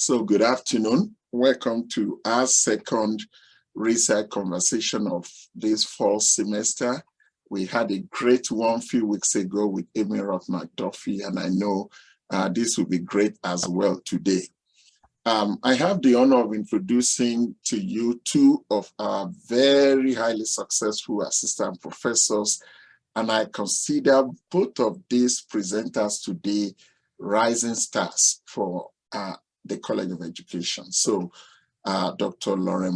So good afternoon. Welcome to our second research conversation of this fall semester. We had a great one a few weeks ago with Amy Roth-McDuffie, and I know this will be great as well today. I have the honor of introducing to you two of our very highly successful assistant professors, and I consider both of these presenters today rising stars for the College of Education. So Dr.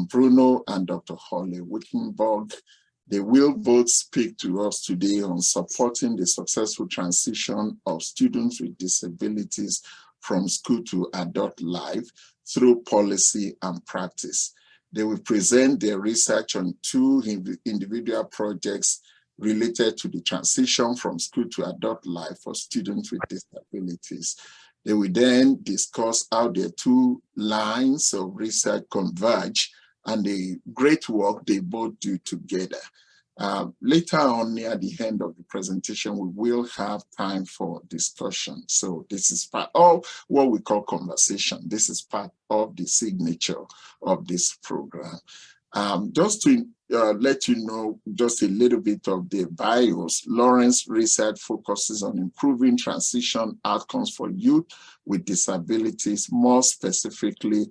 Bruno and Dr. Holly Whittenburg, they will both speak to us today on supporting the successful transition of students with disabilities from school to adult life through policy and practice. They will present their research on two individual projects related to the transition from school to adult life for students with disabilities. They will then discuss how their two lines of research converge and the great work they both do together. Later on, near the end of the presentation, we will have time for discussion. So this is part of what we call conversation. This is part of the signature of this program. Just to let you know just a little bit of their bios, Lauren's research focuses on improving transition outcomes for youth with disabilities. More specifically,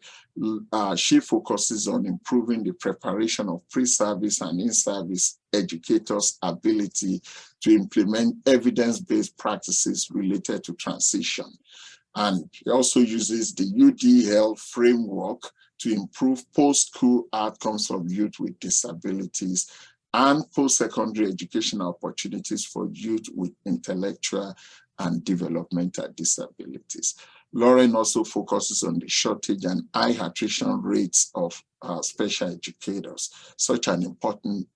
she focuses on improving the preparation of pre-service and in-service educators' ability to implement evidence-based practices related to transition. And he also uses the UDL framework to improve post-school outcomes of youth with disabilities and post-secondary educational opportunities for youth with intellectual and developmental disabilities. Lauren also focuses on the shortage and high attrition rates of special educators, such an important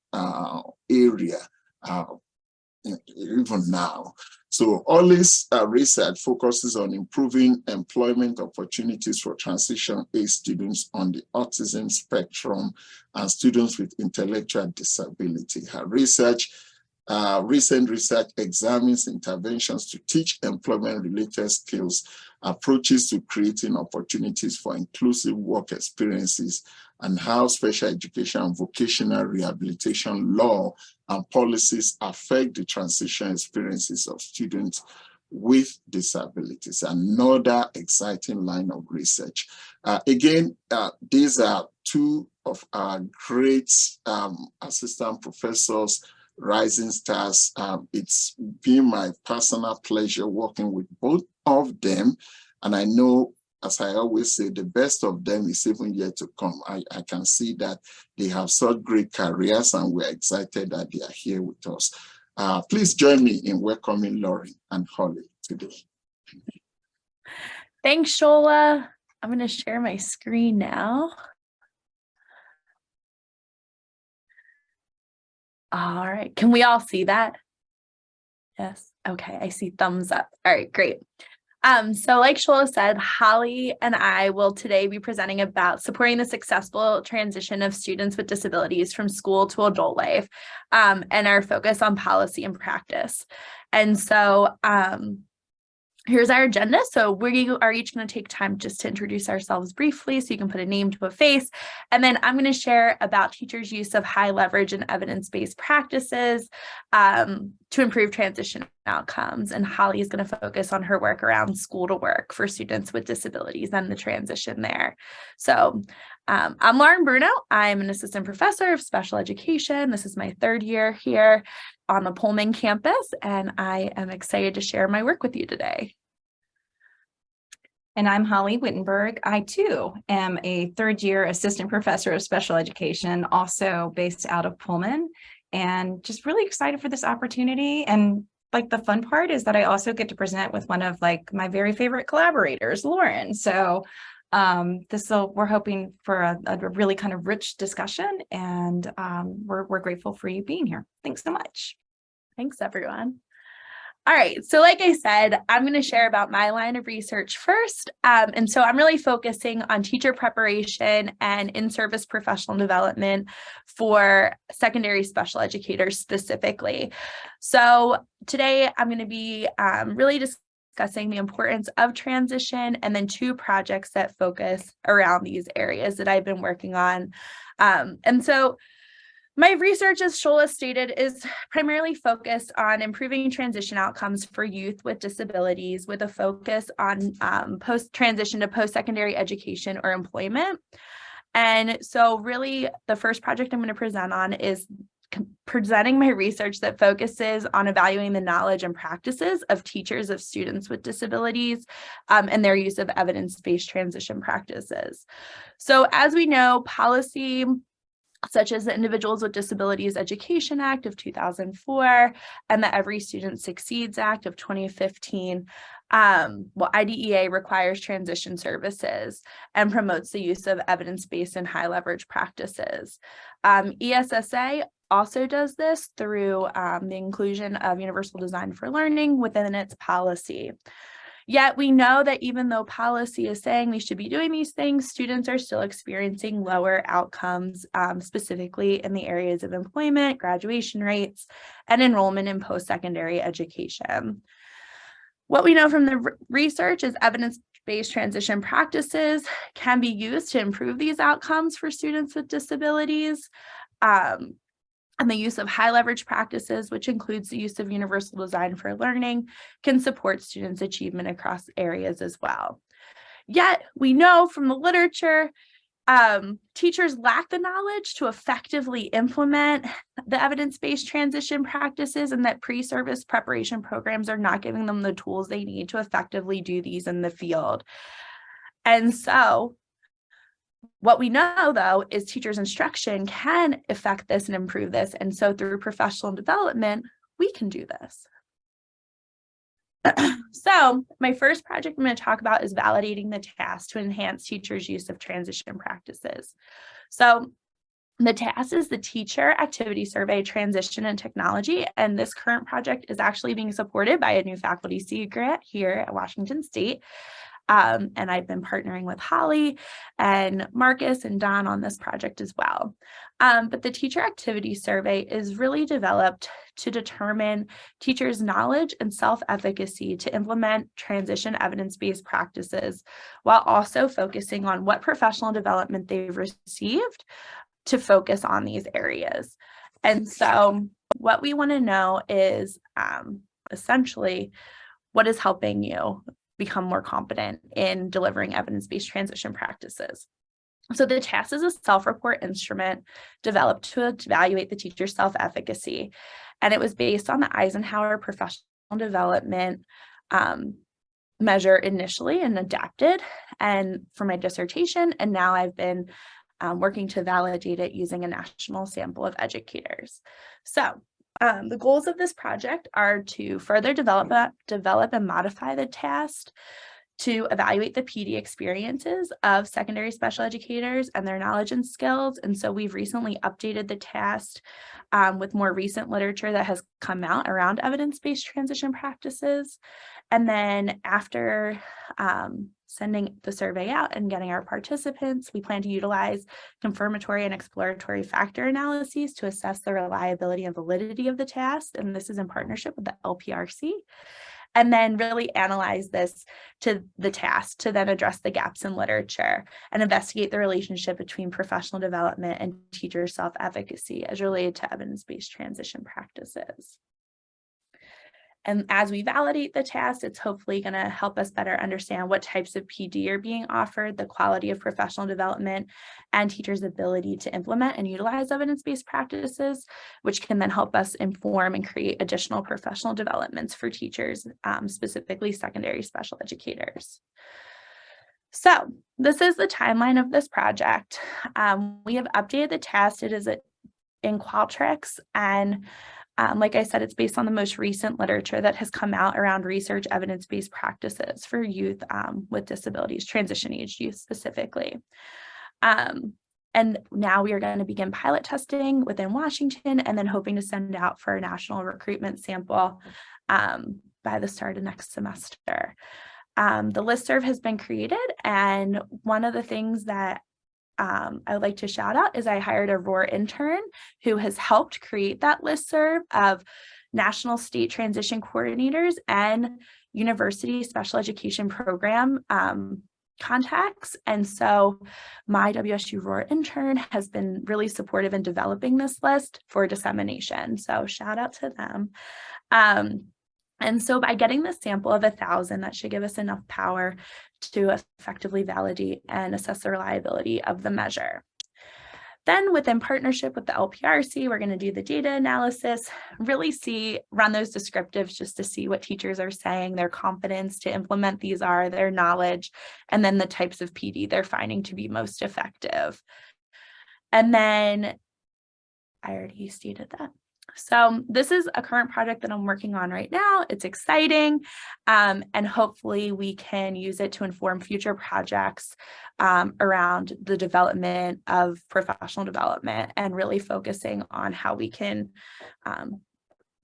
area even now. So all this research focuses on improving employment opportunities for transition-age students on the autism spectrum and students with intellectual disability. Her research, recent research examines interventions to teach employment-related skills, approaches to creating opportunities for inclusive work experiences, and how special education and vocational rehabilitation law and policies affect the transition experiences of students with disabilities. Another exciting line of research. Again, these are two of our great assistant professors, rising stars. It's been my personal pleasure working with both of them, and I know, as I always say, the best of them is even yet to come. I can see that they have such great careers, and we're excited that they are here with us. Please join me in welcoming Lauren and Holly today. Thanks, Shola. I'm going to share my screen now. All right, can we all see that? Yes, okay, I see thumbs up. All right, great. So like Shola said, Holly and I will today be presenting about supporting the successful transition of students with disabilities from school to adult life, and our focus on policy and practice. And so here's our agenda. So we are each going to take time just to introduce ourselves briefly so you can put a name to a face. And then I'm going to share about teachers' use of high leverage and evidence-based practices to improve transition outcomes. And Holly is going to focus on her work around school to work for students with disabilities and the transition there. So I'm Lauren Bruno. I'm an assistant professor of special education. This is my third year here on the Pullman campus, and I am excited to share my work with you today. And I'm Holly Whittenburg. I too am a third-year assistant professor of special education, also based out of Pullman, and just really excited for this opportunity. And like the fun part is that I also get to present with one of like my very favorite collaborators, Lauren. So we're hoping for a really kind of rich discussion, and we're grateful for you being here. Thanks so much. Thanks, everyone. All right, so like I said, I'm going to share about my line of research first. And so I'm really focusing on teacher preparation and in-service professional development for secondary special educators specifically. So today I'm going to be really discussing the importance of transition, and then 2 projects that focus around these areas that I've been working on. And so my research, as Shola stated, is primarily focused on improving transition outcomes for youth with disabilities, with a focus on post-transition to post-secondary education or employment. And so really the first project I'm going to present on is presenting my research that focuses on evaluating the knowledge and practices of teachers of students with disabilities and their use of evidence-based transition practices. So as we know, policy such as the Individuals with Disabilities Education Act of 2004 and the Every Student Succeeds Act of 2015. IDEA requires transition services and promotes the use of evidence-based and high leverage practices. ESSA also does this through the inclusion of universal design for learning within its policy. Yet we know that even though policy is saying we should be doing these things, students are still experiencing lower outcomes, specifically in the areas of employment, graduation rates, and enrollment in post-secondary education. What we know from the research is evidence-based transition practices can be used to improve these outcomes for students with disabilities. And the use of high leverage practices, which includes the use of universal design for learning, can support students' achievement across areas as well. Yet we know from the literature, teachers lack the knowledge to effectively implement the evidence-based transition practices, and that pre-service preparation programs are not giving them the tools they need to effectively do these in the field. And so what we know, though, is teachers' instruction can affect this and improve this. And so through professional development, we can do this. So my first project I'm going to talk about is validating the task to enhance teachers' use of transition practices. So the task is the Teacher Activity Survey, Transition and Technology, and this current project is actually being supported by a new faculty seed grant here at Washington State. And I've been partnering with Holly and Marcus and Don on this project as well. But the Teacher Activity Survey is really developed to determine teachers' knowledge and self-efficacy to implement transition evidence-based practices, while also focusing on what professional development they've received to focus on these areas. And so what we want to know is essentially what is helping you become more competent in delivering evidence-based transition practices. So the task is a self-report instrument developed to evaluate the teacher's self-efficacy. And it was based on the Eisenhower Professional Development measure initially and adapted and for my dissertation. And now I've been working to validate it using a national sample of educators. So the goals of this project are to further develop and modify the task, to evaluate the PD experiences of secondary special educators and their knowledge and skills. And so we've recently updated the task with more recent literature that has come out around evidence-based transition practices. And then after sending the survey out and getting our participants, we plan to utilize confirmatory and exploratory factor analyses to assess the reliability and validity of the task. And this is in partnership with the LPRC. And then really analyze this to the task to then address the gaps in literature and investigate the relationship between professional development and teacher self-efficacy as related to evidence-based transition practices. And as we validate the task, it's hopefully going to help us better understand what types of PD are being offered, the quality of professional development, and teachers' ability to implement and utilize evidence-based practices, which can then help us inform and create additional professional developments for teachers, specifically secondary special educators. So this is the timeline of this project. We have updated the task. It is in Qualtrics, and like I said, it's based on the most recent literature that has come out around research evidence-based practices for youth with disabilities, transition age youth specifically. And now we are going to begin pilot testing within Washington and then hoping to send out for a national recruitment sample by the start of next semester. The listserv has been created, and one of the things that I would like to shout out is I hired a ROAR intern who has helped create that listserv of national state transition coordinators and university special education program contacts. And so my WSU Roar intern has been really supportive in developing this list for dissemination. So shout out to them. And so by getting this sample of 1,000, that should give us enough power to effectively validate and assess the reliability of the measure. Then within partnership with the LPRC, we're going to do the data analysis, really run those descriptives just to see what teachers are saying, their confidence to implement these are, their knowledge, and then the types of PD they're finding to be most effective. And then I already stated that. So this is a current project that I'm working on right now. It's exciting, and hopefully we can use it to inform future projects around the development of professional development and really focusing on how we can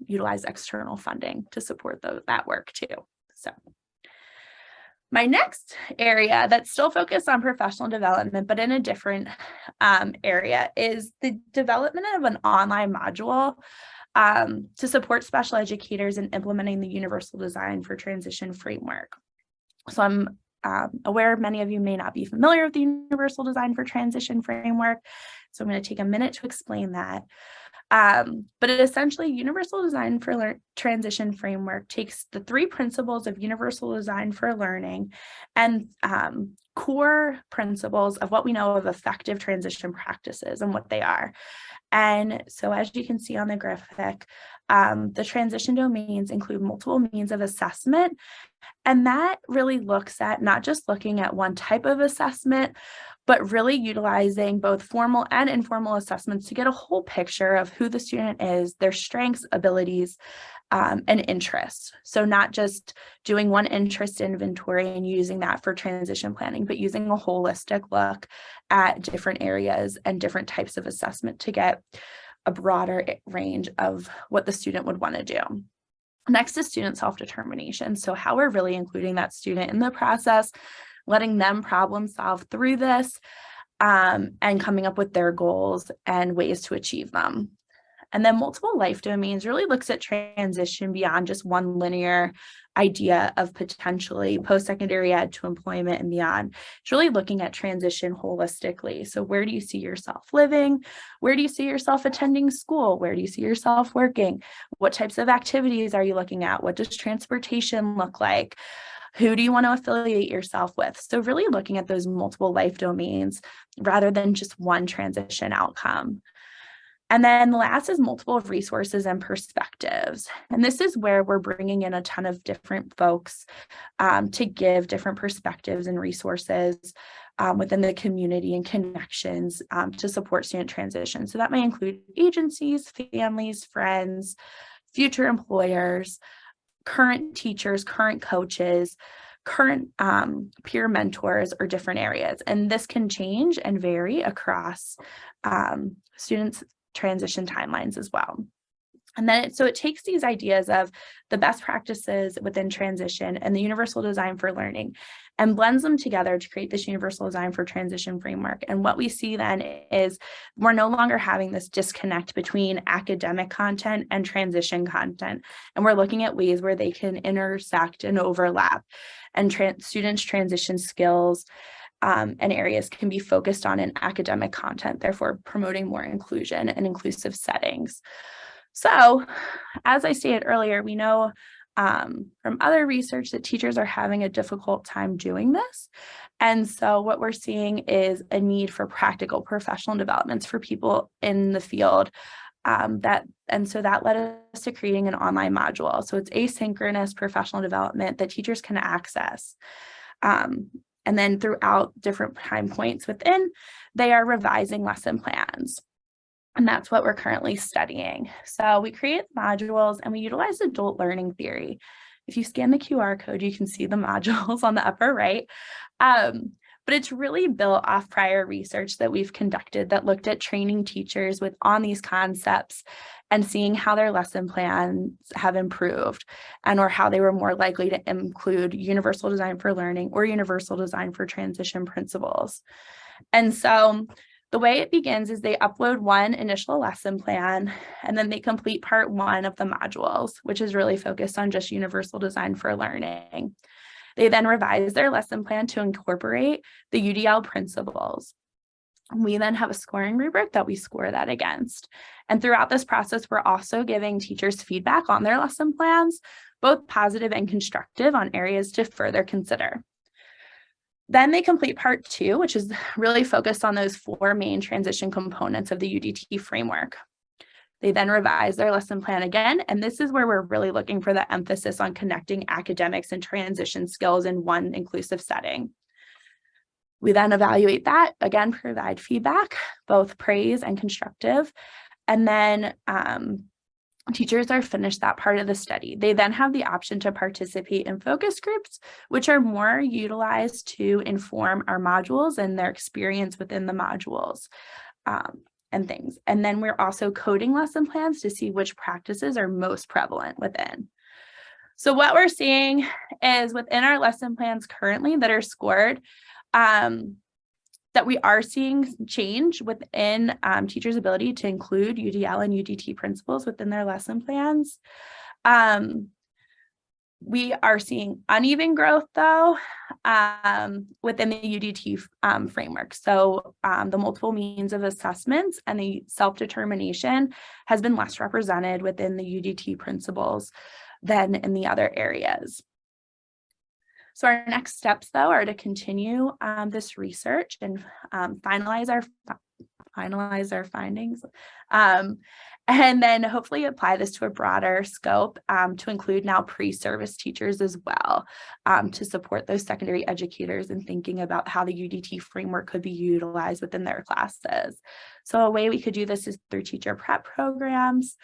utilize external funding to support that work too. So my next area that's still focused on professional development, but in a different area, is the development of an online module to support special educators in implementing the Universal Design for Transition framework. So I'm aware many of you may not be familiar with the Universal Design for Transition framework, so I'm going to take a minute to explain that. But it essentially, Universal Design for Transition framework takes the 3 principles of Universal Design for Learning and core principles of what we know of effective transition practices and what they are. And so as you can see on the graphic, the transition domains include multiple means of assessment. And that really looks at not just looking at one type of assessment, but really utilizing both formal and informal assessments to get a whole picture of who the student is, their strengths, abilities, and interests. So not just doing one interest inventory and using that for transition planning, but using a holistic look at different areas and different types of assessment to get a broader range of what the student would want to do. Next is student self-determination. So how we're really including that student in the process, letting them problem solve through this, and coming up with their goals and ways to achieve them. And then multiple life domains really looks at transition beyond just one linear idea of potentially post-secondary ed to employment and beyond. It's really looking at transition holistically. So where do you see yourself living? Where do you see yourself attending school? Where do you see yourself working? What types of activities are you looking at? What does transportation look like? Who do you want to affiliate yourself with? So really looking at those multiple life domains rather than just one transition outcome. And then the last is multiple resources and perspectives. And this is where we're bringing in a ton of different folks to give different perspectives and resources within the community and connections to support student transition. So that may include agencies, families, friends, future employers, current teachers, current coaches, current peer mentors, or different areas. And this can change and vary across students' transition timelines as well. And then so it takes these ideas of the best practices within transition and the Universal Design for Learning and blends them together to create this Universal Design for Transition framework. And what we see then is we're no longer having this disconnect between academic content and transition content. And we're looking at ways where they can intersect and overlap, and students' transition skills and areas can be focused on in academic content, therefore promoting more inclusion and inclusive settings. So, as I stated earlier, we know from other research that teachers are having a difficult time doing this. And so what we're seeing is a need for practical professional developments for people in the field. So that led us to creating an online module. So it's asynchronous professional development that teachers can access. And then throughout different time points within, they are revising lesson plans. And that's what we're currently studying. So we create modules and we utilize adult learning theory. If you scan the QR code, you can see the modules on the upper right. But it's really built off prior research that we've conducted that looked at training teachers on these concepts and seeing how their lesson plans have improved or how they were more likely to include Universal Design for Learning or Universal Design for Transition principles. And so The way it begins is they upload one initial lesson plan, and then they complete part 1 of the modules, which is really focused on just universal design for learning. They then revise their lesson plan to incorporate the UDL principles. We then have a scoring rubric that we score that against. And throughout this process, we're also giving teachers feedback on their lesson plans, both positive and constructive, on areas to further consider. Then they complete part 2, which is really focused on those 4 main transition components of the UDT framework. They then revise their lesson plan again, and this is where we're really looking for the emphasis on connecting academics and transition skills in one inclusive setting. We then evaluate that, again, provide feedback, both praise and constructive, and then teachers are finished that part of the study. They then have the option to participate in focus groups, which are more utilized to inform our modules and their experience within the modules and things. And then we're also coding lesson plans to see which practices are most prevalent within. So what we're seeing is within our lesson plans currently that are scored, that we are seeing change within teachers' ability to include UDL and UDT principles within their lesson plans. We are seeing uneven growth, though, within the UDT framework. So the multiple means of assessments and the self-determination has been less represented within the UDT principles than in the other areas. So our next steps, though, are to continue this research and finalize our findings, and then hopefully apply this to a broader scope to include now pre-service teachers as well, to support those secondary educators in thinking about how the UDT framework could be utilized within their classes. So a way we could do this is through teacher prep programs,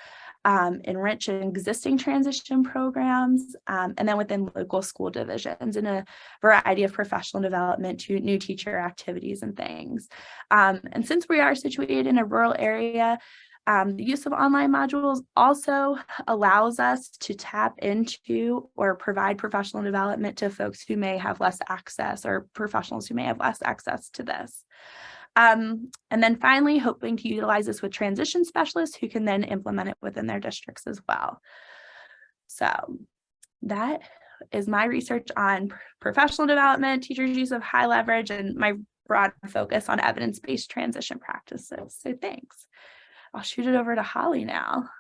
enrich existing transition programs, and then within local school divisions in a variety of professional development to new teacher activities and things. And since we are situated in a rural area, the use of online modules also allows us to tap into or provide professional development to folks who may have less access, or professionals who may have less access to this. And then finally, hoping to utilize this with transition specialists who can then implement it within their districts as well. So that is my research on professional development, teachers' use of high leverage, and my broad focus on evidence-based transition practices. So thanks. I'll shoot it over to Holly now.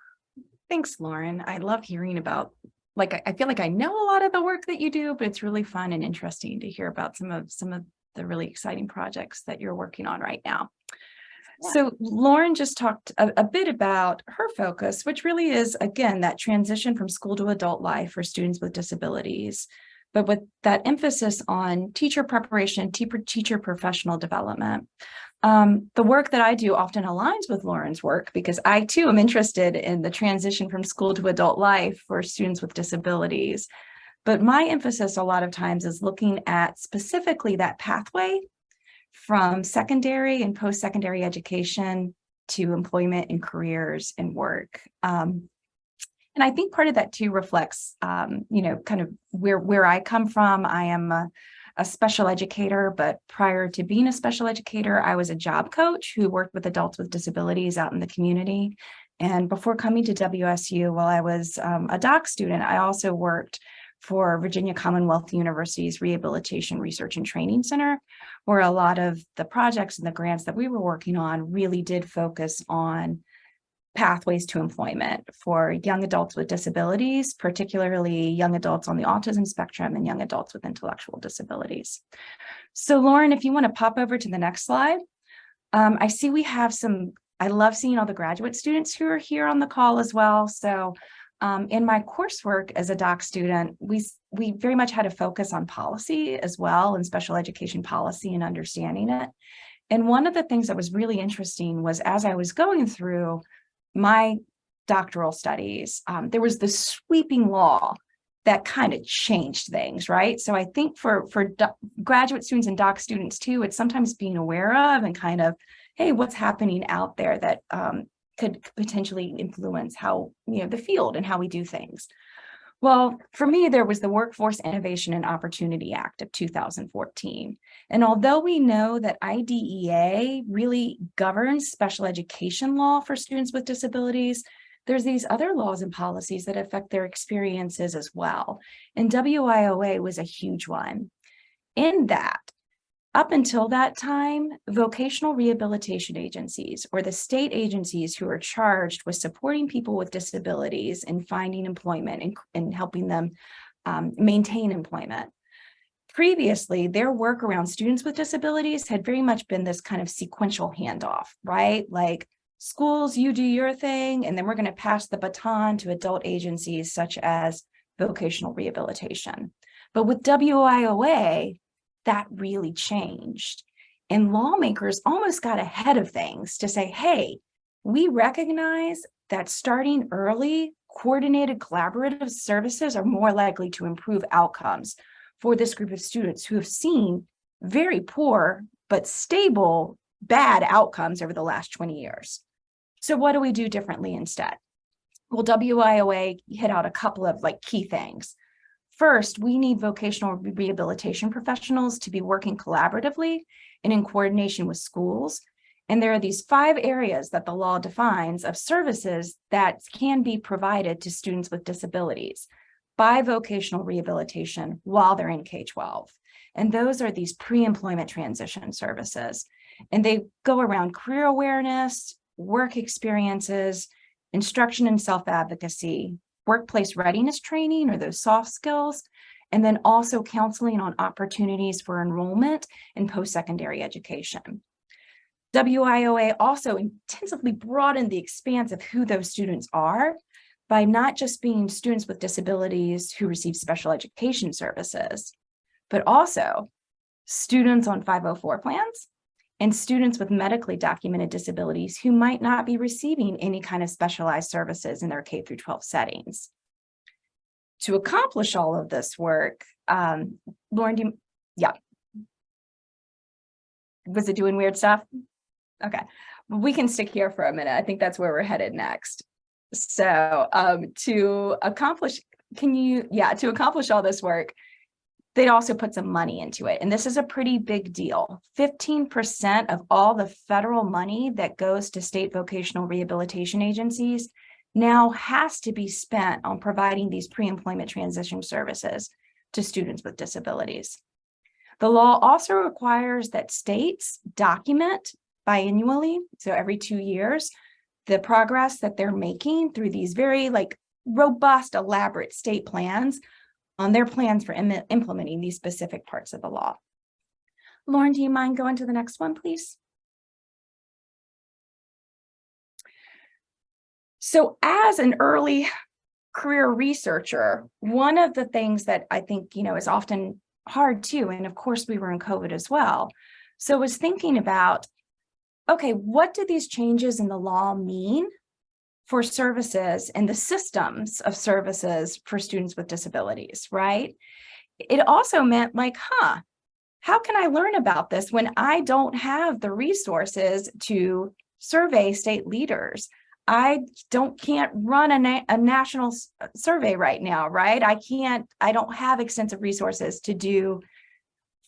Thanks, Lauren. I love hearing about, I feel like I know a lot of the work that you do, but it's really fun and interesting to hear about some of the really exciting projects that you're working on right now. Yeah. So Lauren just talked a bit about her focus, which really is, again, that transition from school to adult life for students with disabilities, but with that emphasis on teacher preparation, teacher professional development. The work that I do often aligns with Lauren's work because I too am interested in the transition from school to adult life for students with disabilities. But my emphasis a lot of times is looking at specifically that pathway from secondary and post-secondary education to employment and careers and work. And I think part of that too reflects, kind of where I come from. I am a special educator, but prior to being a special educator, I was a job coach who worked with adults with disabilities out in the community. And before coming to WSU, while I was a doc student, I also worked for Virginia Commonwealth University's Rehabilitation Research and Training Center, where a lot of the projects and the grants that we were working on really did focus on pathways to employment for young adults with disabilities, particularly young adults on the autism spectrum and young adults with intellectual disabilities. So Lauren, if you want to pop over to the next slide, I see we have I love seeing all the graduate students who are here on the call as well. So in my coursework as a doc student, we very much had a focus on policy as well, and special education policy and understanding it. And one of the things that was really interesting was as I was going through my doctoral studies, there was this sweeping law that kind of changed things, right? So I think for graduate students and doc students too, it's sometimes being aware of and kind of, hey, what's happening out there that could potentially influence how, the field and how we do things. Well, for me, there was the Workforce Innovation and Opportunity Act of 2014. And although we know that IDEA really governs special education law for students with disabilities, there's these other laws and policies that affect their experiences as well. And WIOA was a huge one. In that, up until that time, vocational rehabilitation agencies, or the state agencies who are charged with supporting people with disabilities and finding employment and helping them maintain employment. Previously, their work around students with disabilities had very much been this kind of sequential handoff, right? Like, schools, you do your thing, and then we're going to pass the baton to adult agencies such as vocational rehabilitation. But with WIOA, that really changed. And lawmakers almost got ahead of things to say, hey, we recognize that starting early, coordinated collaborative services are more likely to improve outcomes for this group of students who have seen very poor but stable bad outcomes over the last 20 years. So what do we do differently instead? Well, WIOA hit out a couple of key things. First, we need vocational rehabilitation professionals to be working collaboratively and in coordination with schools. And there are these 5 areas that the law defines of services that can be provided to students with disabilities by vocational rehabilitation while they're in K-12. And those are these pre-employment transition services. And they go around career awareness, work experiences, instruction and self-advocacy, workplace readiness training, or those soft skills, and then also counseling on opportunities for enrollment in post-secondary education. WIOA also intensively broadened the expanse of who those students are by not just being students with disabilities who receive special education services, but also students on 504 plans and students with medically documented disabilities who might not be receiving any kind of specialized services in their K-12 settings. To accomplish all of this work, Lauren, was it doing weird stuff? Okay, we can stick here for a minute. I think that's where we're headed next. So to accomplish all this work, they'd also put some money into it. And this is a pretty big deal. 15% of all the federal money that goes to state vocational rehabilitation agencies now has to be spent on providing these pre-employment transition services to students with disabilities. The law also requires that states document biannually, so every 2 years, the progress that they're making through these very robust, elaborate state plans on their plans for implementing these specific parts of the law. Lauren, do you mind going to the next one, please? So as an early career researcher, one of the things that I think, is often hard too, and of course we were in COVID as well. So I was thinking about, okay, what do these changes in the law mean for services and the systems of services for students with disabilities, right? It also meant how can I learn about this when I don't have the resources to survey state leaders? I can't run a national survey right now, right? I don't have extensive resources to do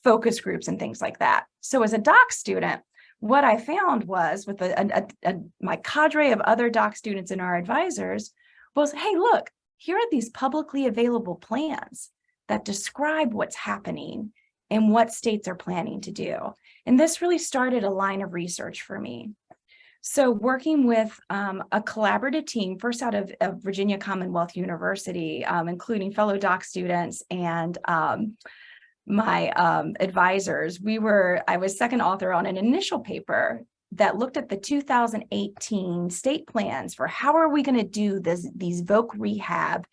focus groups and things like that. So as a doc student, what I found was with my cadre of other doc students and our advisors was, hey, look, here are these publicly available plans that describe what's happening and what states are planning to do. And this really started a line of research for me. So working with a collaborative team, first out of Virginia Commonwealth University, including fellow doc students and my advisors, I was second author on an initial paper that looked at the 2018 state plans for how are we going to do these voc rehab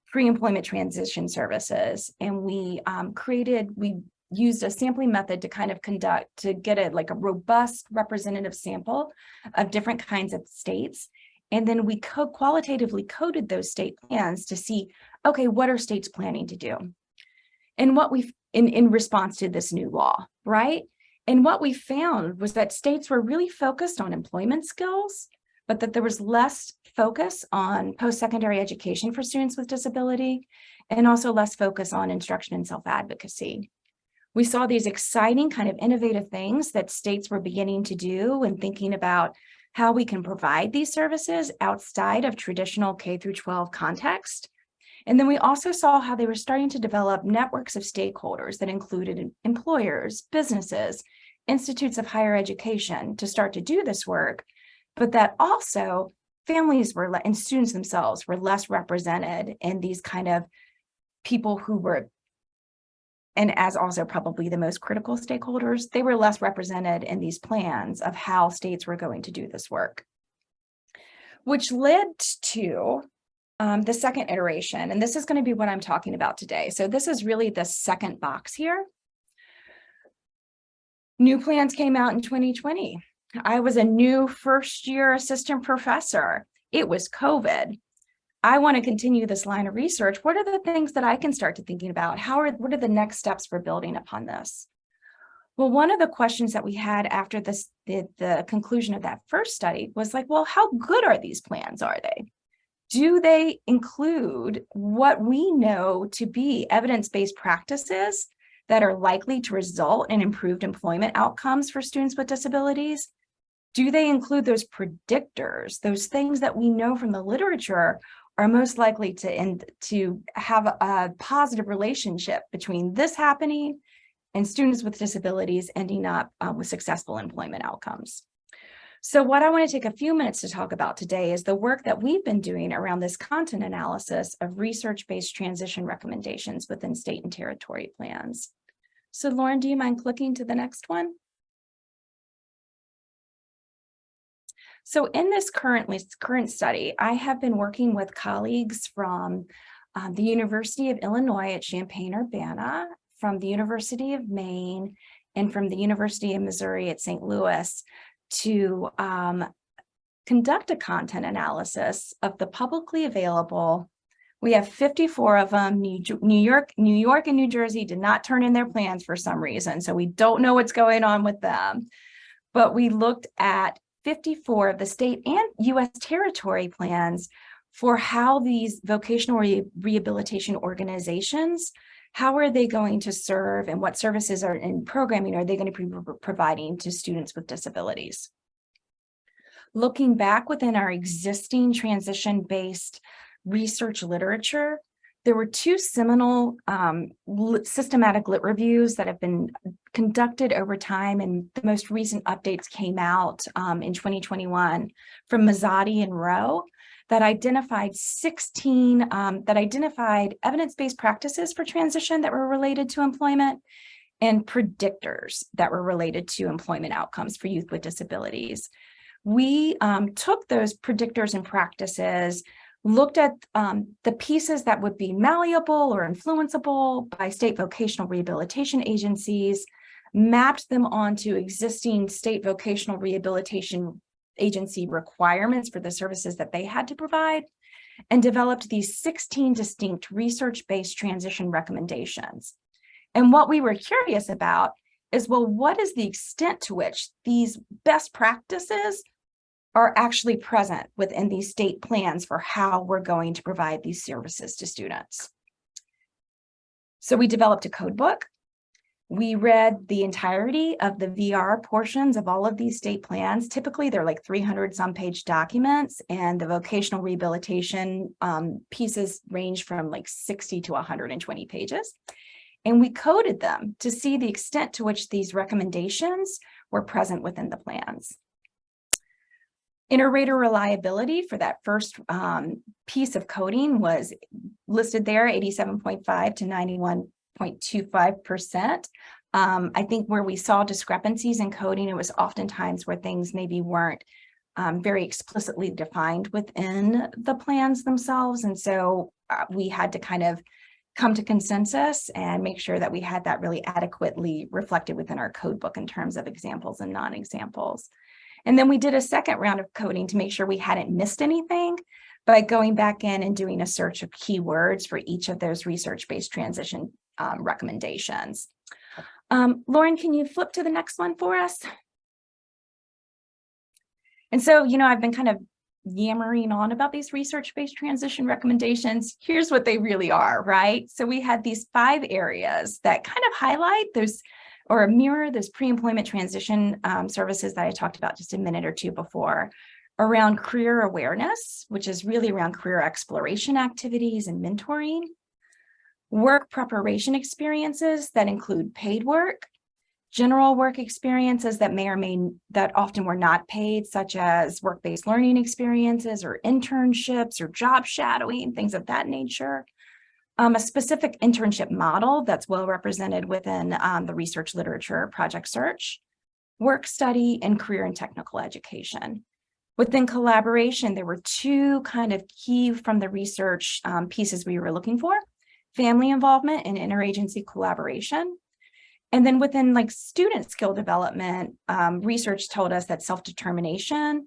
pre-employment transition services. And we used a sampling method to get a robust representative sample of different kinds of states. And then we qualitatively coded those state plans to see, okay, what are states planning to do? And what in response to this new law, right? And what we found was that states were really focused on employment skills, but that there was less focus on post-secondary education for students with disability, and also less focus on instruction and self-advocacy. We saw these exciting kind of innovative things that states were beginning to do and thinking about how we can provide these services outside of traditional K through 12 context. And then we also saw how they were starting to develop networks of stakeholders that included employers, businesses, institutes of higher education to start to do this work, but that also families were and students themselves were less represented in these kind of people who were, and as also probably the most critical stakeholders, they were less represented in these plans of how states were going to do this work, which led to the second iteration. And this is going to be what I'm talking about today. So this is really the second box here. New plans came out in 2020. I was a new first-year assistant professor. It was COVID. I want to continue this line of research. What are the things that I can start to thinking about? What are the next steps for building upon this? Well, one of the questions that we had after this, the conclusion of that first study was like, well, how good are these plans? Are they? Do they include what we know to be evidence-based practices that are likely to result in improved employment outcomes for students with disabilities? Do they include those predictors, those things that we know from the literature are most likely to have a positive relationship between this happening and students with disabilities ending up with successful employment outcomes? So what I want to take a few minutes to talk about today is the work that we've been doing around this content analysis of research-based transition recommendations within state and territory plans. So Lauren, do you mind clicking to the next one? So in this current study, I have been working with colleagues from the University of Illinois at Champaign-Urbana, from the University of Maine, and from the University of Missouri at St. Louis to conduct a content analysis of the publicly available. We have 54 of them. New York and New Jersey did not turn in their plans for some reason, so we don't know what's going on with them. But we looked at 54 of the state and U.S. territory plans for how these vocational rehabilitation organizations, how are they going to serve and what services are in programming are they going to be providing to students with disabilities? Looking back within our existing transition-based research literature, there were two seminal systematic lit reviews that have been conducted over time, and the most recent updates came out in 2021 from Mazzotti and Rowe that identified 16, that identified evidence-based practices for transition that were related to employment and predictors that were related to employment outcomes for youth with disabilities. We took those predictors and practices, looked at the pieces that would be malleable or influenceable by state vocational rehabilitation agencies, mapped them onto existing state vocational rehabilitation agency requirements for the services that they had to provide, and developed these 16 distinct research-based transition recommendations. And what we were curious about is, well, what is the extent to which these best practices are actually present within these state plans for how we're going to provide these services to students? So we developed a code book. We read the entirety of the VR portions of all of these state plans. Typically, they're like 300 some page documents, and the vocational rehabilitation pieces range from like 60 to 120 pages. And we coded them to see the extent to which these recommendations were present within the plans. Inter-rater reliability for that first piece of coding was listed there, 87.5 to 91.25%. I think where we saw discrepancies in coding, it was oftentimes where things maybe weren't very explicitly defined within the plans themselves. And so we had to kind of come to consensus and make sure that we had that really adequately reflected within our code book in terms of examples and non-examples. And then we did a second round of coding to make sure we hadn't missed anything by going back in and doing a search of keywords for each of those research-based transition recommendations. Lauren, can you flip to the next one for us? And so, you know, I've been kind of yammering on about these research-based transition recommendations, here's what they really are, right? So we had these 5 areas that kind of highlight those or mirror those pre-employment transition services that I talked about just a minute or two before, around career awareness, which is really around career exploration activities and mentoring, work preparation experiences that include paid work, general work experiences that that often were not paid, such as work-based learning experiences or internships or job shadowing, things of that nature. A specific internship model that's well represented within the research literature, project search, work study, and career and technical education. Within collaboration, there were 2 kind of key from the research pieces we were looking for: family involvement and interagency collaboration. And then within like student skill development, research told us that self-determination,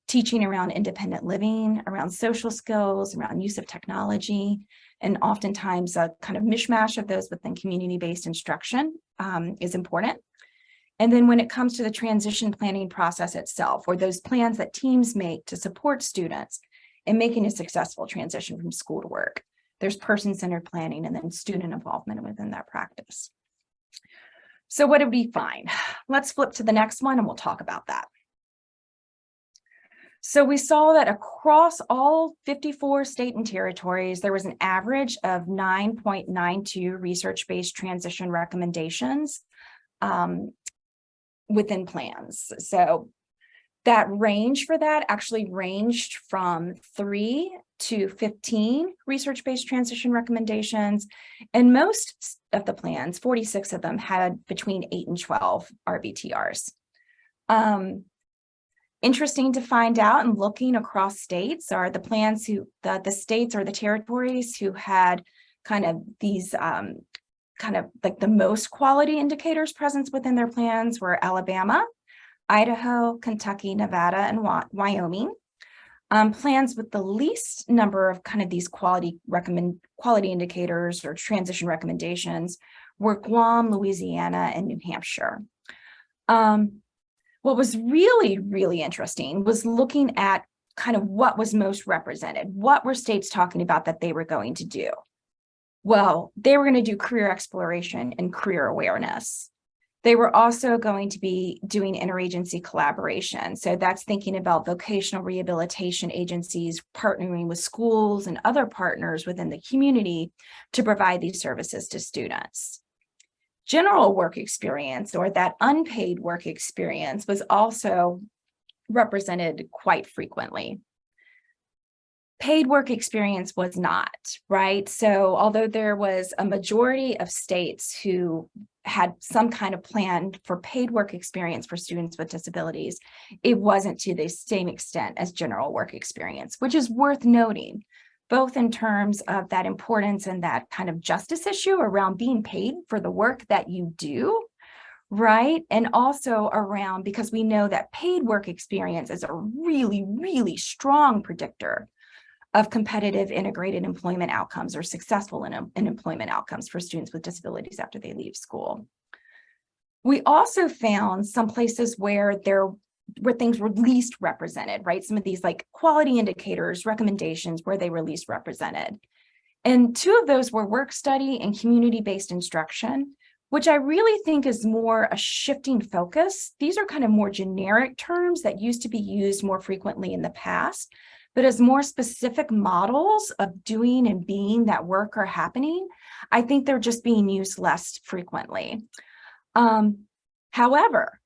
teaching around independent living, around social skills, around use of technology, and oftentimes a kind of mishmash of those within community-based instruction is important. And then when it comes to the transition planning process itself, or those plans that teams make to support students in making a successful transition from school to work, there's person-centered planning and then student involvement within that practice. So what did we find? Let's flip to the next one and we'll talk about that. So we saw that across all 54 state and territories, there was an average of 9.92 research-based transition recommendations within plans. So that range for that actually ranged from 3 to 15 research-based transition recommendations. And most of the plans, 46 of them, had between 8 and 12 RBTRs. Interesting to find out, and looking across states, are the plans the states or the territories who had kind of these kind of like the most quality indicators presence within their plans were Alabama, Idaho, Kentucky, Nevada, and Wyoming. Plans with the least number of kind of these quality indicators or transition recommendations were Guam, Louisiana, and New Hampshire. What was really, really interesting was looking at kind of what was most represented. What were states talking about that they were going to do? Well, they were going to do career exploration and career awareness. They were also going to be doing interagency collaboration. So that's thinking about vocational rehabilitation agencies partnering with schools and other partners within the community to provide these services to students. General work experience, or that unpaid work experience, was also represented quite frequently. Paid work experience was not, right? So although there was a majority of states who had some kind of plan for paid work experience for students with disabilities, it wasn't to the same extent as general work experience, which is worth noting, both in terms of that importance and that kind of justice issue around being paid for the work that you do, right? And also around, because we know that paid work experience is a really, really strong predictor of competitive integrated employment outcomes or successful in employment outcomes for students with disabilities after they leave school. We also found some places where things were least represented, right? Some of these like quality indicators, recommendations where they were least represented. And 2 of those were work study and community-based instruction, which I really think is more a shifting focus. These are kind of more generic terms that used to be used more frequently in the past, but as more specific models of doing and being that work are happening, I think they're just being used less frequently. However,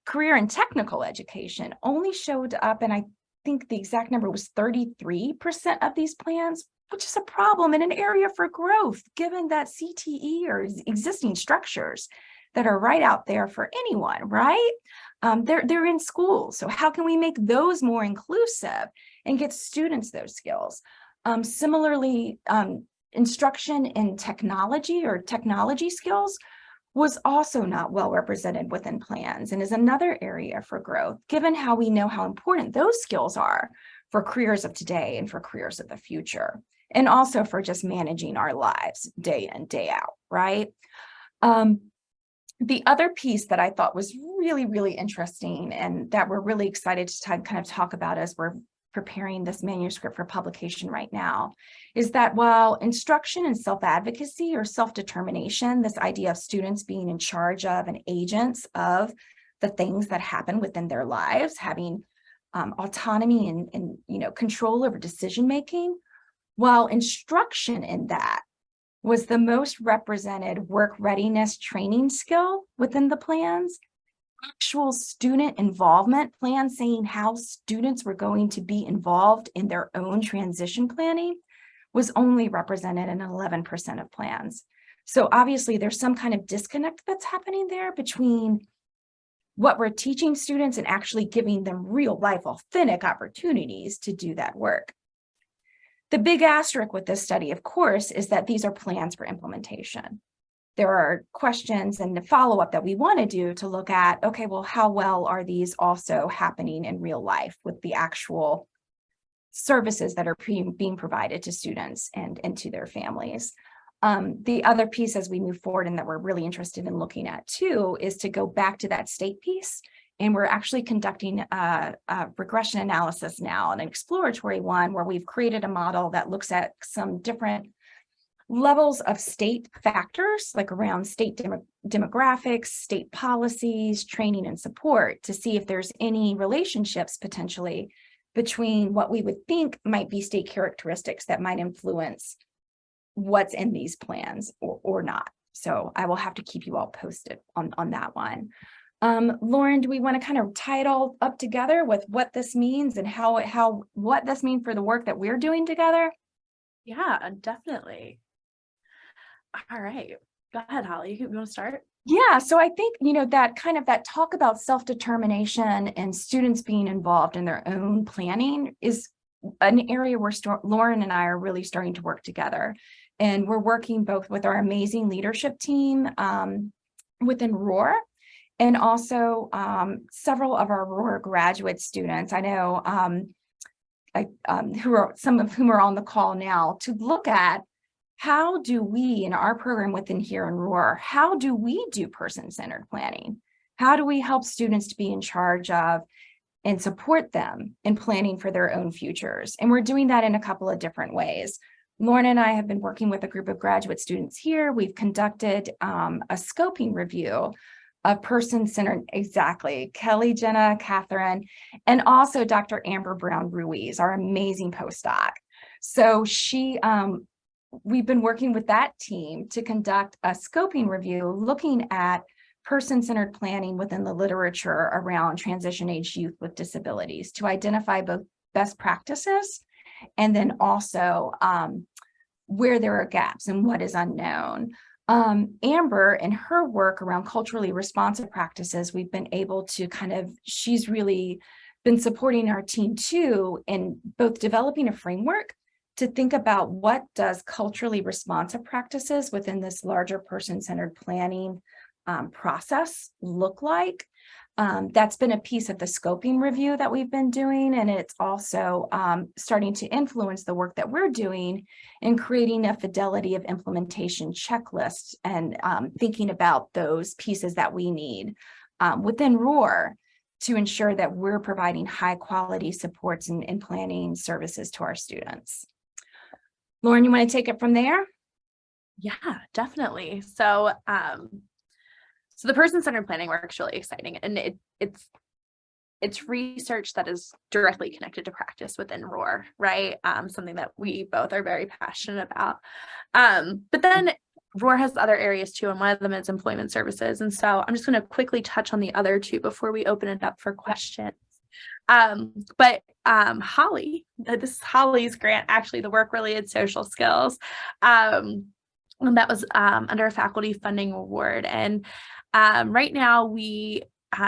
career and technical education only showed up, and I think the exact number was 33% of these plans, which is a problem in an area for growth, given that CTE or existing structures that are right out there for anyone, right? They're in school. So how can we make those more inclusive and get students those skills? Similarly, instruction in technology or technology skills was also not well represented within plans and is another area for growth, given how we know how important those skills are for careers of today and for careers of the future, and also for just managing our lives day in, day out, right? The other piece that I thought was really, really interesting and that we're really excited to kind of talk about as we're preparing this manuscript for publication right now, is that while instruction and self-advocacy or self-determination, this idea of students being in charge of and agents of the things that happen within their lives, having autonomy and control over decision making, while instruction in that was the most represented work readiness training skill within the plans, actual student involvement plans saying how students were going to be involved in their own transition planning was only represented in 11% of plans. So obviously there's some kind of disconnect that's happening there between what we're teaching students and actually giving them real life authentic opportunities to do that work. The big asterisk with this study, of course, is that these are plans for implementation. There are questions and the follow-up that we want to do to look at, okay, well, how well are these also happening in real life with the actual services that are being provided to students and to their families? The other piece as we move forward and that we're really interested in looking at too is to go back to that state piece. And we're actually conducting a regression analysis now, an exploratory one where we've created a model that looks at some different levels of state factors, like around state demographics, state policies, training and support, to see if there's any relationships potentially between what we would think might be state characteristics that might influence what's in these plans or not. So I will have to keep you all posted on that one. Lauren, do we want to kind of tie it all up together with what this means and what this means for the work that we're doing together? Yeah, definitely. All right, go ahead, Holly. You want to start? Yeah, so I think, that talk about self-determination and students being involved in their own planning is an area where Lauren and I are really starting to work together. And we're working both with our amazing leadership team within Roar, and also several of our Roar graduate students. I know some of whom are on the call now, to look at how do we in our program within here in Roar, how do we do person-centered planning? How do we help students to be in charge of and support them in planning for their own futures? And we're doing that in a couple of different ways. Lauren and I have been working with a group of graduate students here. We've conducted a scoping review of person-centered, exactly, Kelly, Jenna, Catherine, and also Dr. Amber Brown Ruiz, our amazing postdoc. So we've been working with that team to conduct a scoping review looking at person-centered planning within the literature around transition-age youth with disabilities to identify both best practices and then also where there are gaps and what is unknown. Amber and her work around culturally responsive practices, we've been able to she's really been supporting our team too in both developing a framework to think about what does culturally responsive practices within this larger person-centered planning process look like. That's been a piece of the scoping review that we've been doing, and it's also starting to influence the work that we're doing in creating a fidelity of implementation checklist and thinking about those pieces that we need within Roar to ensure that we're providing high quality supports and planning services to our students. Lauren, you want to take it from there? Yeah, definitely. So the person-centered planning work is really exciting, and it's research that is directly connected to practice within Roar, right? Something that we both are very passionate about. But then Roar has other areas too, and one of them is employment services. And so I'm just going to quickly touch on the other two before we open it up for questions. But Holly, this is Holly's grant, actually, the work-related social skills. And that was under a faculty funding award. And right now we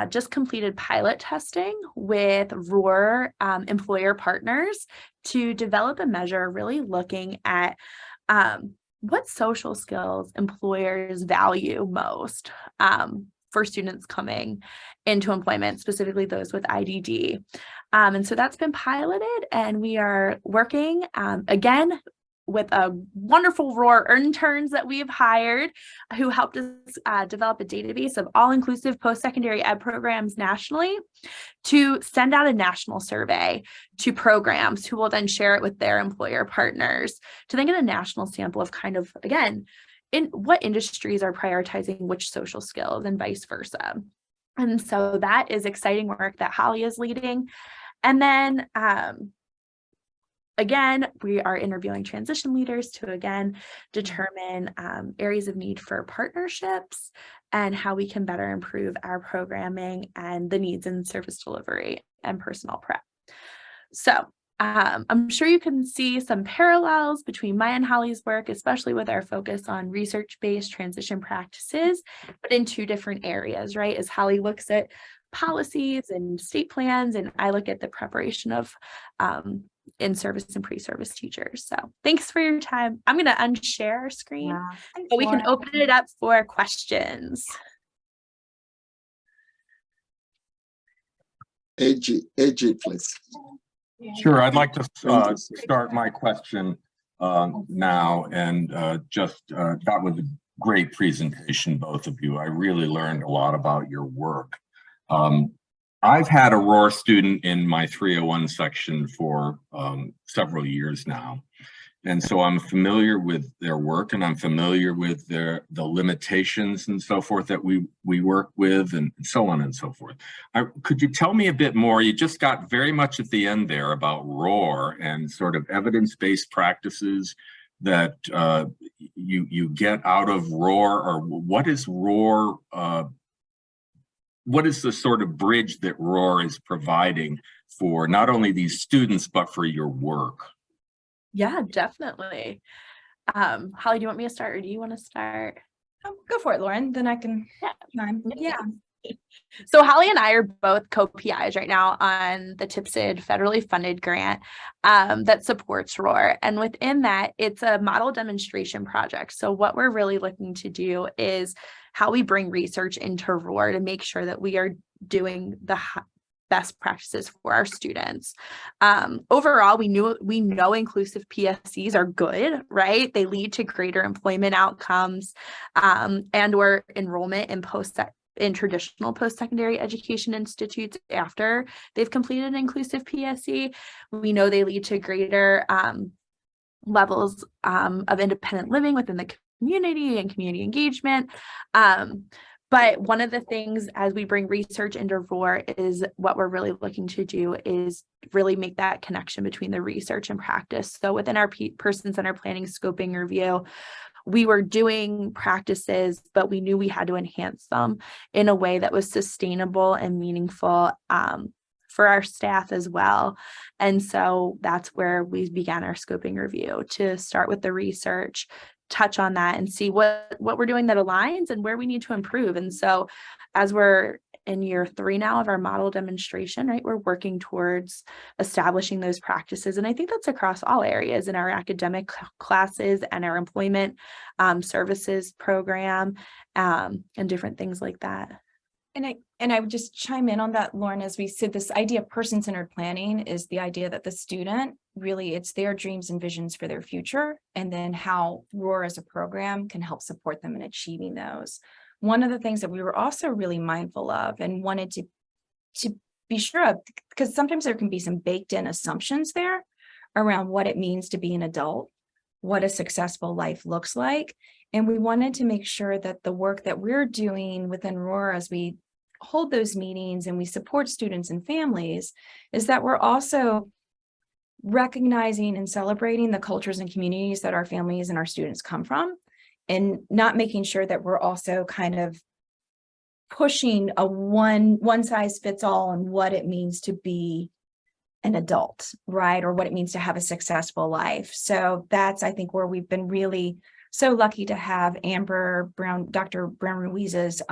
just completed pilot testing with Roar employer partners to develop a measure really looking at what social skills employers value most for students coming into employment, specifically those with IDD. And so that's been piloted, and we are working again with a wonderful Roar interns that we've hired who helped us develop a database of all-inclusive post-secondary ed programs nationally to send out a national survey to programs who will then share it with their employer partners to then get a national sample of kind of, again, in what industries are prioritizing which social skills and vice versa. And so that is exciting work that Holly is leading. And then again, we are interviewing transition leaders to, again, determine areas of need for partnerships and how we can better improve our programming and the needs in service delivery and personnel prep. So I'm sure you can see some parallels between my and Holly's work, especially with our focus on research-based transition practices, but in two different areas, right? As Holly looks at policies and state plans, and I look at the preparation of in-service and pre-service teachers. So thanks for your time. I'm going to unshare our screen, so we can open it up for questions. AJ, please. Sure, I'd like to start my question now, and that was a great presentation, both of you. I really learned a lot about your work. I've had a Roar student in my 301 section for several years now. And so I'm familiar with their work, and I'm familiar with the limitations and so forth that we work with, and so on and so forth. Could you tell me a bit more? You just got very much at the end there about Roar and sort of evidence-based practices that you get out of Roar, or what is Roar? What is the sort of bridge that Roar is providing for not only these students, but for your work? Yeah, definitely. Holly, do you want me to start, or do you want to start? Go for it, Lauren. Then I can. Yeah. So Holly and I are both co-PIs right now on the TIPSID federally funded grant that supports Roar. And within that, it's a model demonstration project. So what we're really looking to do is how we bring research into Roar to make sure that we are doing the best practices for our students. Overall, we know inclusive PSCs are good, right? They lead to greater employment outcomes and or enrollment in traditional post-secondary education institutes after they've completed an inclusive PSC. We know they lead to greater levels of independent living within the community and community engagement. But one of the things as we bring research into Roar is what we're really looking to do is really make that connection between the research and practice. So within our person-centered planning scoping review, we were doing practices, but we knew we had to enhance them in a way that was sustainable and meaningful for our staff as well. And so that's where we began our scoping review, to start with the research, touch on that, and see what we're doing that aligns and where we need to improve. And so as we're in year 3 now of our model demonstration, right, we're working towards establishing those practices. And I think that's across all areas in our academic classes and our employment services program and different things like that. And I would just chime in on that, Lauren, as we said, this idea of person-centered planning is the idea that the student really, it's their dreams and visions for their future, and then how Roar as a program can help support them in achieving those. One of the things that we were also really mindful of and wanted to be sure of, because sometimes there can be some baked in assumptions there around what it means to be an adult, what a successful life looks like. And we wanted to make sure that the work that we're doing within Roar as we hold those meetings and we support students and families is that we're also recognizing and celebrating the cultures and communities that our families and our students come from, and not making sure that we're also kind of pushing a one size fits all on what it means to be an adult, right? Or what it means to have a successful life. So that's, I think, where we've been really so lucky to have Amber Brown, Dr. Brown Ruiz's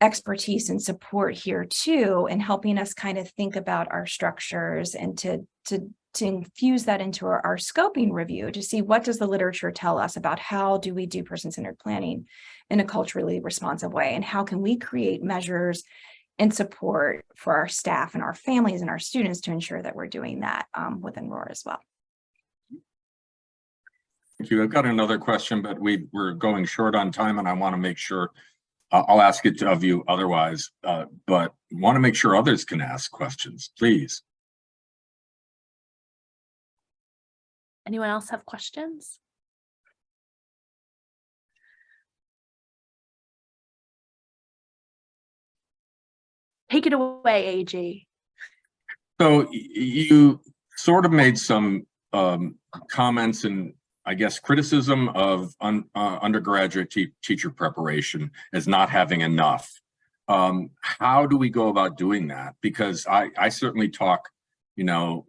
expertise and support here too, and helping us kind of think about our structures and to infuse that into our scoping review to see what does the literature tell us about how do we do person-centered planning in a culturally responsive way, and how can we create measures and support for our staff and our families and our students to ensure that we're doing that within Roar as well. Thank you. I've got another question, but we're going short on time, and I want to make sure I'll ask it of you otherwise, but want to make sure others can ask questions, please. Anyone else have questions? Take it away, AG. So you sort of made some comments and I guess criticism of undergraduate teacher preparation as not having enough. How do we go about doing that? Because I certainly talk, you know,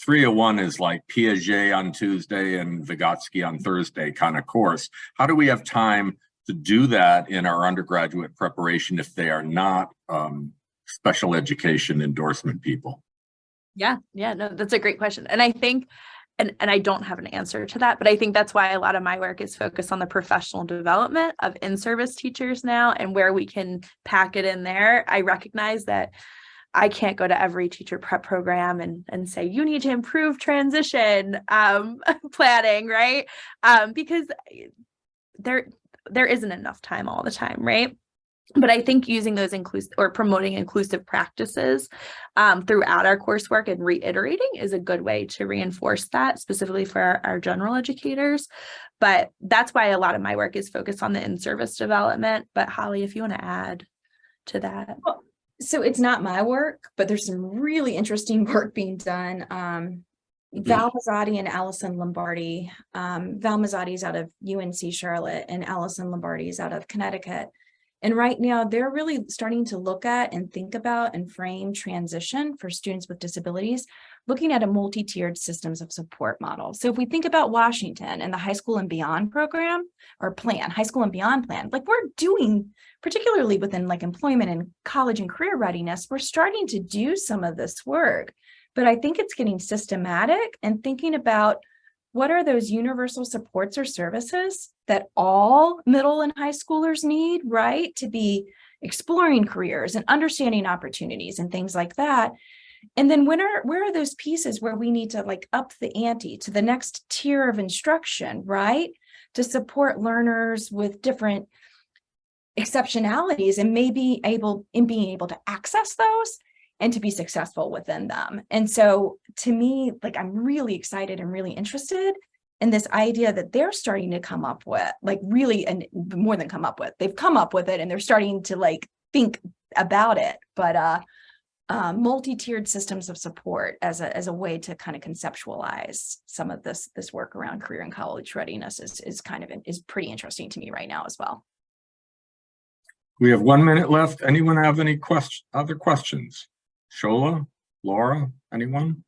301 is like Piaget on Tuesday and Vygotsky on Thursday kind of course. How do we have time to do that in our undergraduate preparation if they are not special education endorsement people? Yeah, no, that's a great question. And I think, and I don't have an answer to that, but I think that's why a lot of my work is focused on the professional development of in-service teachers now and where we can pack it in there. I recognize that I can't go to every teacher prep program and say, you need to improve transition planning, right? Because there isn't enough time all the time, right? But I think using those inclusive or promoting inclusive practices throughout our coursework and reiterating is a good way to reinforce that specifically for our general educators. But that's why a lot of my work is focused on the in-service development. But Holly, if you want to add to that. Well, so it's not my work, but there's some really interesting work being done. Val Mazzotti and Allison Lombardi. Val Mazzotti is out of UNC Charlotte and Allison Lombardi is out of Connecticut. And right now they're really starting to look at and think about and frame transition for students with disabilities, looking at a multi-tiered systems of support model. So if we think about Washington and the High School and Beyond program or plan, High School and Beyond plan, like we're doing, particularly within like employment and college and career readiness, we're starting to do some of this work. But I think it's getting systematic and thinking about what are those universal supports or services that all middle and high schoolers need, right? To be exploring careers and understanding opportunities and things like that. And then where are those pieces where we need to like up the ante to the next tier of instruction, right? To support learners with different exceptionalities and being able to access those and to be successful within them. And so to me, like, I'm really excited and really interested in this idea that they're starting to come up with, like really, and more than come up with, they've come up with it and they're starting to like think about it, but multi-tiered systems of support as a way to kind of conceptualize some of this work around career and college readiness is pretty interesting to me right now as well. We have 1 minute left. Anyone have any other questions? Shola, Laura, anyone?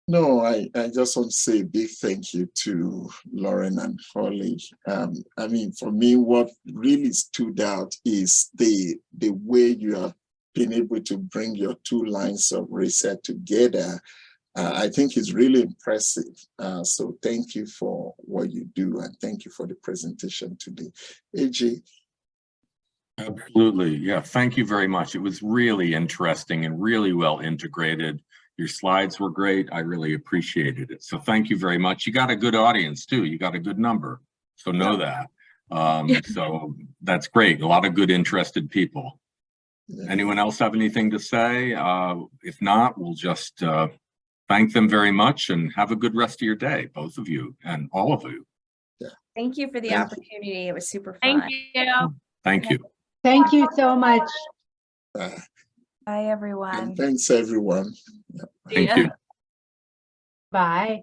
No, I just want to say a big thank you to Lauren and Holly. I mean, for me, what really stood out is the way you have been able to bring your two lines of research together. I think it's really impressive. So thank you for what you do and thank you for the presentation today. AJ. Absolutely. Yeah. Thank you very much. It was really interesting and really well integrated. Your slides were great. I really appreciated it. So thank you very much. You got a good audience too. You got a good number. So know that. So that's great. A lot of good interested people. Yeah. Anyone else have anything to say? If not, we'll just thank them very much and have a good rest of your day, both of you and all of you. Yeah. Thank you for the opportunity. It was super fun. Thank you. Thank you. Thank you so much. Bye, everyone. Thanks, everyone. Thank you. Bye.